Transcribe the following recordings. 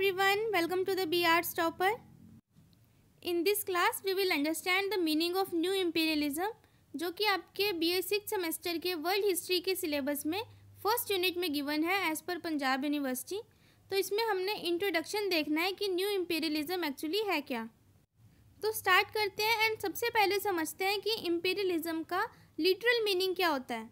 everyone, welcome to the B Arts Topper. In this class we will understand the meaning of new imperialism, जो कि आपके BA 6 semester के world history के syllabus में first unit में given है as per Punjab university. तो इसमें हमने इंट्रोडक्शन देखना है कि न्यू imperialism एक्चुअली है क्या। तो स्टार्ट करते हैं एंड सबसे पहले समझते हैं कि imperialism का लिटरल मीनिंग क्या होता है।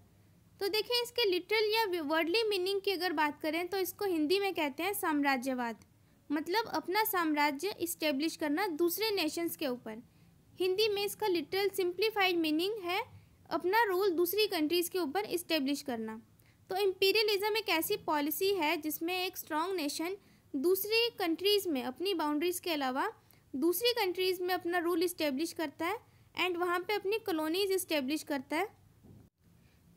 तो देखिए, इसके लिटरल या वर्डली मीनिंग की अगर बात करें तो इसको हिंदी में कहते हैं साम्राज्यवाद, मतलब अपना साम्राज्य इस्टेब्लिश करना दूसरे नेशंस के ऊपर। हिंदी में इसका लिटरल सिंप्लीफाइड मीनिंग है अपना रूल दूसरी कंट्रीज़ के ऊपर इस्टेब्लिश करना। तो इम्पीरियलिज्म एक ऐसी पॉलिसी है जिसमें एक स्ट्रॉन्ग नेशन दूसरी कंट्रीज़ में अपनी बाउंड्रीज़ के अलावा दूसरी कंट्रीज़ में अपना रूल इस्टेब्लिश करता है एंड वहाँ पे अपनी कॉलोनीज़ इस्टेब्लिश करता है,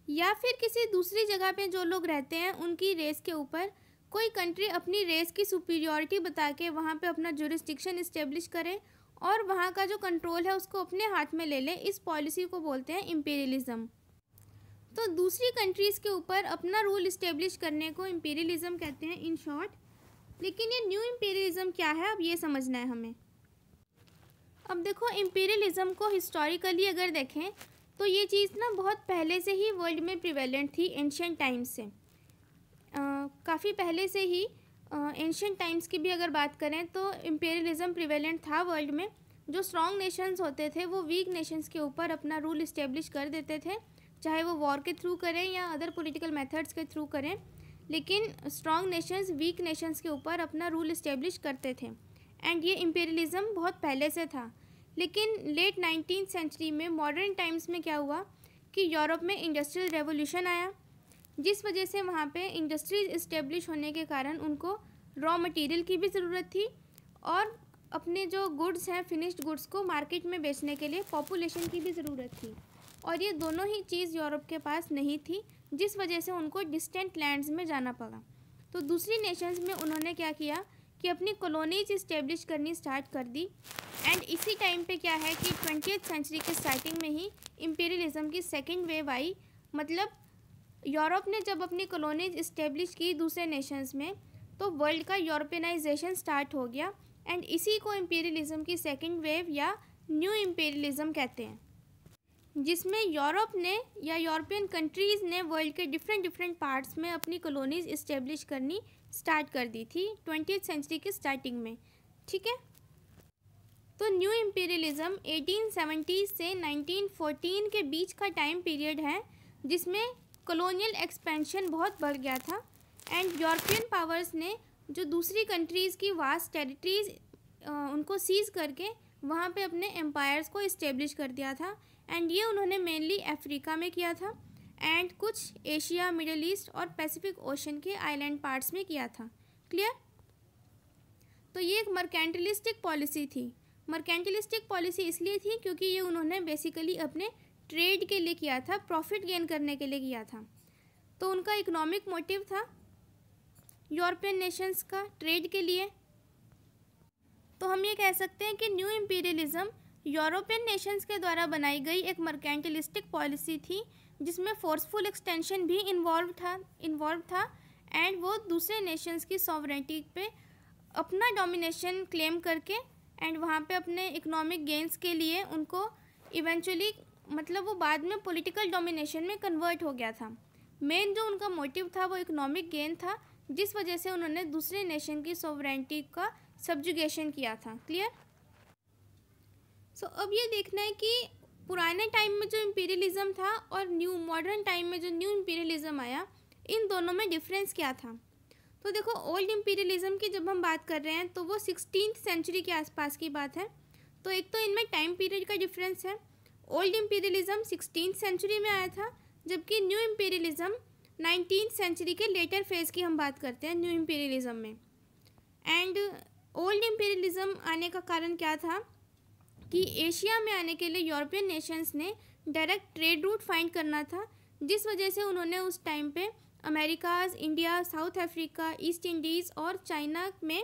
या फिर किसी दूसरी जगह पे जो लोग रहते हैं उनकी रेस के ऊपर कोई कंट्री अपनी रेस की सुपीरियॉरिटी बता के वहाँ पे अपना जुरिस्डिक्शन इस्टेब्लिश करे और वहाँ का जो कंट्रोल है उसको अपने हाथ में ले ले। इस पॉलिसी को बोलते हैं इम्पीरियलिज्म। तो दूसरी कंट्रीज़ के ऊपर अपना रूल इस्टेब्लिश करने को इम्पीरियलिज्म कहते हैं इन शॉर्ट। लेकिन ये न्यू इम्पीरियलिज्म क्या है, अब ये समझना है हमें। अब देखो, इम्पीरियलिज्म को हिस्टोरिकली अगर देखें तो ये चीज़ ना बहुत पहले से ही वर्ल्ड में प्रिवेलेंट थी, एंशिएंट टाइम्स से। काफ़ी पहले से ही एंशिएंट टाइम्स की भी अगर बात करें तो इम्पीरियलिज्म प्रिवेलेंट था वर्ल्ड में। जो स्ट्रॉन्ग नेशंस होते थे वो वीक नेशंस के ऊपर अपना रूल इस्टेब्लिश कर देते थे, चाहे वो वॉर के थ्रू करें या अदर पॉलिटिकल मेथड्स के थ्रू करें, लेकिन स्ट्रॉन्ग नेशंस वीक नेशंस के ऊपर अपना रूल इस्टेब्लिश करते थे। एंड ये इम्पीरियलिज्म बहुत पहले से था। लेकिन लेट 19th सेंचुरी में मॉडर्न टाइम्स में क्या हुआ कि यूरोप में इंडस्ट्रियल रेवोल्यूशन आया, जिस वजह से वहाँ पे इंडस्ट्रीज इस्टेब्लिश होने के कारण उनको रॉ मटेरियल की भी ज़रूरत थी और अपने जो गुड्स हैं फिनिश्ड गुड्स को मार्केट में बेचने के लिए पॉपुलेशन की भी ज़रूरत थी। और ये दोनों ही चीज़ यूरोप के पास नहीं थी, जिस वजह से उनको डिस्टेंट लैंड्स में जाना पड़ा। तो दूसरी नेशंस में उन्होंने क्या किया कि अपनी कॉलोनीज इस्टेब्लिश करनी स्टार्ट कर दी। एंड इसी टाइम पे क्या है कि 20th सेंचुरी के स्टार्टिंग में ही इम्पीरियलिज्म की सेकेंड वेव आई। मतलब यूरोप ने जब अपनी कॉलोनीज इस्टेब्लिश की दूसरे नेशंस में तो वर्ल्ड का यूरोपियनाइजेशन स्टार्ट हो गया। एंड इसी को इम्पीरियलिज्म की सेकेंड वेव या न्यू इम्पीरियलिज्म कहते हैं, जिसमें यूरोप ने या यूरोपियन कंट्रीज़ ने वर्ल्ड के डिफरेंट पार्ट्स में अपनी कॉलोनीज इस्टेब्लिश करनी स्टार्ट कर दी थी 20th सेंचुरी के स्टार्टिंग में। ठीक है, तो न्यू इम्पीरियलिज्म 1870 से 1914 के बीच का टाइम पीरियड है, जिसमें कॉलोनियल एक्सपेंशन बहुत बढ़ गया था एंड यूरोपियन पावर्स ने जो दूसरी कंट्रीज़ की वास्ट टेरिटरीज उनको सीज करके वहाँ पे अपने एम्पायर्स को इस्टेब्लिश कर दिया था। एंड ये उन्होंने मेनली अफ्रीका में किया था एंड कुछ एशिया, मिडल ईस्ट और पैसिफिक ओशन के आइलैंड पार्ट्स में किया था। क्लियर? तो ये एक मर्केंटलिस्टिक पॉलिसी थी। मर्केंटलिस्टिक पॉलिसी इसलिए थी क्योंकि ये उन्होंने बेसिकली अपने ट्रेड के लिए किया था, प्रॉफिट गेन करने के लिए किया था। तो उनका इकोनॉमिक मोटिव था यूरोपियन नेशंस का ट्रेड के लिए। तो हम ये कह सकते हैं कि न्यू इम्पीरियलिज्म यूरोपियन नेशंस के द्वारा बनाई गई एक मर्केंटलिस्टिक पॉलिसी थी, जिसमें फोर्सफुल एक्सटेंशन भी इन्वॉल्व था एंड वो दूसरे नेशंस की सॉवरेनिटी पे अपना डोमिनेशन क्लेम करके एंड वहाँ पे अपने इकोनॉमिक गेंस के लिए उनको इवेंचुअली मतलब वो बाद में पॉलिटिकल डोमिनेशन में कन्वर्ट हो गया था। मेन जो उनका मोटिव था वो इकोनॉमिक गेन था, जिस वजह से उन्होंने दूसरे नेशन की सॉवरेनिटी का सब्जुगेशन किया था। क्लियर? सो अब ये देखना है कि पुराने टाइम में जो इम्पीरियलिज्म था और न्यू मॉडर्न टाइम में जो न्यू इम्पीरियलिज्म आया, इन दोनों में डिफरेंस क्या था। तो देखो, ओल्ड इम्पीरियलिज्म की जब हम बात कर रहे हैं तो वो 16th सेंचुरी के आसपास की बात है। तो एक तो इनमें टाइम पीरियड का डिफरेंस है। ओल्ड इम्पीरियलिज्म 16th सेंचुरी में आया था, जबकि न्यू इम्पीरियलिज्म 19th सेंचुरी के लेटर फेज़ की हम बात करते हैं न्यू इम्पीरियलिज्म में। एंड ओल्ड इम्पीरियलिज्म आने का कारण क्या था कि एशिया में आने के लिए यूरोपियन नेशंस ने डायरेक्ट ट्रेड रूट फाइंड करना था, जिस वजह से उन्होंने उस टाइम पे America's, India, South Africa, East Indies और चाइना में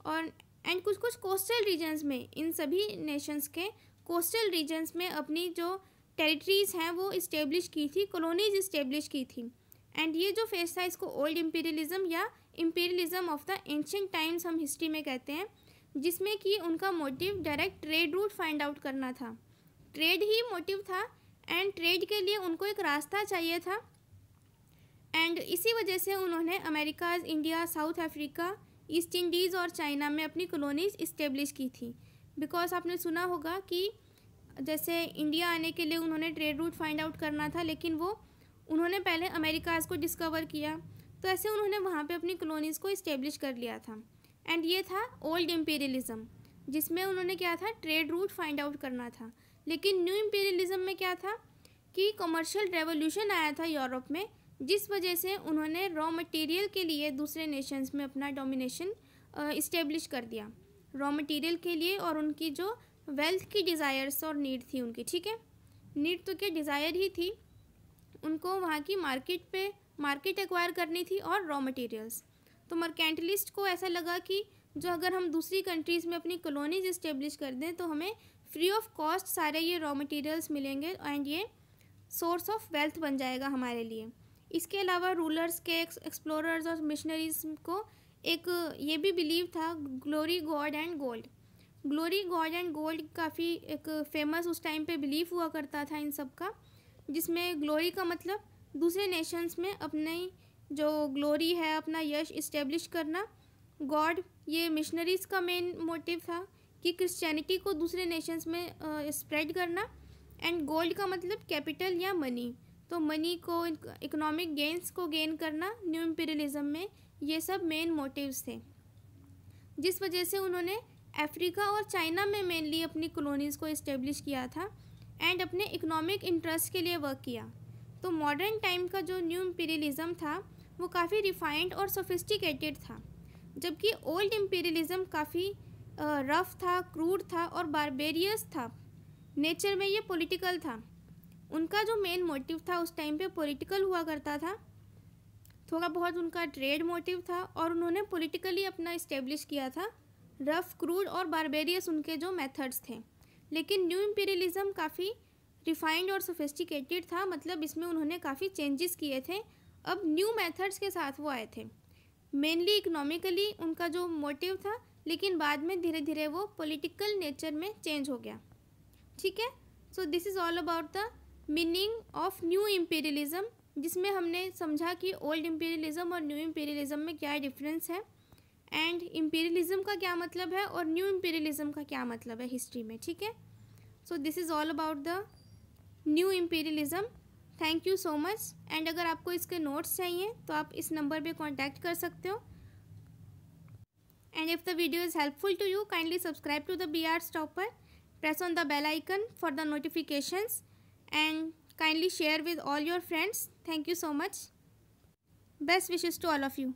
और एंड कुछ कोस्टल रीजन्स में, इन सभी नेशंस के कोस्टल रीजन्स में अपनी जो टेरिटरीज़ हैं वो इस्टेब्लिश की थी, कॉलोनीज इस्टेब्लिश की थी। एंड ये जो फेज था इसको ओल्ड इम्पीरियलिज्म या imperialism of the ancient times हम हिस्ट्री में कहते हैं, जिसमें कि उनका motive direct trade route find out करना था। ट्रेड ही मोटिव था एंड ट्रेड के लिए उनको एक रास्ता चाहिए था। एंड इसी वजह से उन्होंने Americas, India, South Africa, East Indies और चाइना में अपनी कॉलोनीज इस्टेब्लिश की थी। बिकॉज आपने सुना होगा कि जैसे इंडिया आने के लिए उन्होंने ट्रेड रूट फाइंड आउट करना था, लेकिन उन्होंने पहले अमेरिकाज़ को डिस्कवर किया, तो ऐसे उन्होंने वहाँ पे अपनी कॉलोनीज़ को इस्टेब्लिश कर लिया था। एंड ये था ओल्ड इम्पीरियलिज्म, जिसमें उन्होंने क्या था, ट्रेड रूट फाइंड आउट करना था। लेकिन न्यू इम्पीरियलिज्म में क्या था कि कमर्शियल रेवोल्यूशन आया था यूरोप में, जिस वजह से उन्होंने रॉ मटेरियल के लिए दूसरे नेशंस में अपना डोमिनेशन इस्टेब्लिश कर दिया, रॉ मटेरियल के लिए। और उनकी जो वेल्थ की डिज़ायर्स और नीड थी उनकी, ठीक है, नीड तो क्या डिज़ायर ही थी, उनको वहाँ की मार्केट एक्वायर करनी थी और रॉ मटेरियल्स। तो मर्केंटलिस्ट को ऐसा लगा कि जो अगर हम दूसरी कंट्रीज़ में अपनी कॉलोनीज इस्टेब्लिश कर दें तो हमें फ्री ऑफ कॉस्ट सारे ये रॉ मटेरियल्स मिलेंगे एंड ये सोर्स ऑफ वेल्थ बन जाएगा हमारे लिए। इसके अलावा रूलर्स के, एक्सप्लोरर्स और मिशनरीज को एक ये भी बिलीव था, glory God and gold. Glory God and gold काफ़ी एक फेमस उस टाइम पे बिलीव हुआ करता था इन सब का, जिसमें ग्लोरी का मतलब दूसरे नेशंस में अपनी जो ग्लोरी है, अपना यश इस्टेब्लिश करना। गॉड, ये मिशनरीज़ का मेन मोटिव था कि क्रिश्चियनिटी को दूसरे नेशंस में स्प्रेड करना। एंड गोल्ड का मतलब कैपिटल या मनी, तो मनी को, इकोनॉमिक गेंस को गेन करना न्यू इम्पीरियलिज्म में, ये सब मेन मोटिव्स थे, जिस वजह से उन्होंने अफ्रीका और चाइना में मेनली अपनी कॉलोनीज़ को इस्टेब्लिश किया था एंड अपने इकोनॉमिक इंटरेस्ट के लिए वर्क किया। तो मॉडर्न टाइम का जो न्यू इम्पीरियलिज्म था वो काफ़ी रिफाइंड और सोफिस्टिकेटेड था, जबकि ओल्ड इम्पीरियलिज्म काफ़ी रफ था, क्रूड था और बारबेरियस था। नेचर में ये पॉलिटिकल था। उनका जो मेन मोटिव था उस टाइम पे पॉलिटिकल हुआ करता था, थोड़ा बहुत उनका ट्रेड मोटिव था और उन्होंने पॉलिटिकली अपना इस्टेब्लिश किया था। रफ, क्रूड और बारबेरियस उनके जो मेथड्स थे। लेकिन न्यू इम्पीरियलिज्म काफ़ी रिफाइंड और सोफिस्टिकेटेड था, मतलब इसमें उन्होंने काफ़ी चेंजेस किए थे। अब न्यू मेथड्स के साथ वो आए थे। मेनली इकोनॉमिकली उनका जो मोटिव था, लेकिन बाद में धीरे धीरे वो पॉलिटिकल नेचर में चेंज हो गया, ठीक है। So this is all about the meaning of new imperialism, जिसमें हमने समझा कि ओल्ड इम्पीरियलिज्म और न्यू इम्पीरियलिज्म में क्या डिफरेंस है, एंड इम्पीरियलिज्म का क्या मतलब है और न्यू इम्पीरियलिज्म का क्या मतलब है हिस्ट्री में, ठीक है। So this is all about the new imperialism. Thank you so much. And अगर आपको इसके नोट्स चाहिए तो आप इस नंबर पे कांटेक्ट कर सकते हो। And if the video is helpful to you, kindly subscribe to the BR's Topper, press on the bell icon for the notifications, and kindly share with all your friends. Thank you so much. Best wishes to all of you.